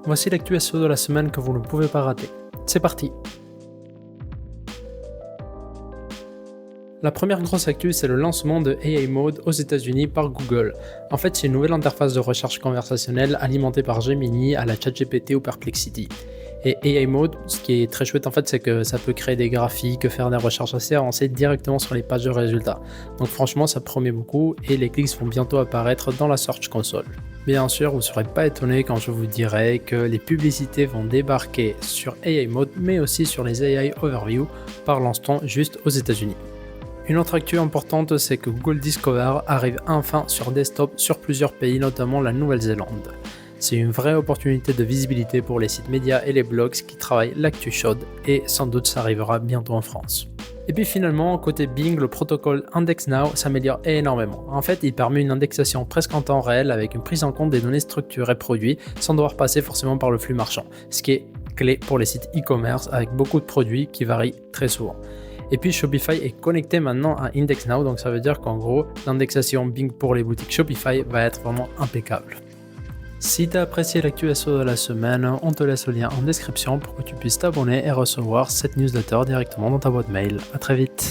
Voici l'actu SEO de la semaine que vous ne pouvez pas rater. C'est parti! La première grosse actu, c'est le lancement de AI Mode aux États-Unis par Google. En fait, c'est une nouvelle interface de recherche conversationnelle alimentée par Gemini à la ChatGPT ou Perplexity. Et AI Mode, ce qui est très chouette en fait, c'est que ça peut créer des graphiques, faire des recherches assez avancées directement sur les pages de résultats. Donc franchement, ça promet beaucoup et les clics vont bientôt apparaître dans la Search Console. Bien sûr, vous ne serez pas étonné quand je vous dirai que les publicités vont débarquer sur AI Mode, mais aussi sur les AI Overview par l'instant juste aux États-Unis. Une autre actu importante, c'est que Google Discover arrive enfin sur desktop sur plusieurs pays, notamment la Nouvelle-Zélande. C'est une vraie opportunité de visibilité pour les sites médias et les blogs qui travaillent l'actu chaude et sans doute ça arrivera bientôt en France. Et puis finalement, côté Bing, le protocole Index Now s'améliore énormément. En fait, il permet une indexation presque en temps réel avec une prise en compte des données structurées produits sans devoir passer forcément par le flux marchand, ce qui est clé pour les sites e-commerce avec beaucoup de produits qui varient très souvent. Et puis Shopify est connecté maintenant à Index Now, donc ça veut dire qu'en gros, l'indexation Bing pour les boutiques Shopify va être vraiment impeccable. Si tu as apprécié l'actu SEO de la semaine, on te laisse le lien en description pour que tu puisses t'abonner et recevoir cette newsletter directement dans ta boîte mail. A très vite.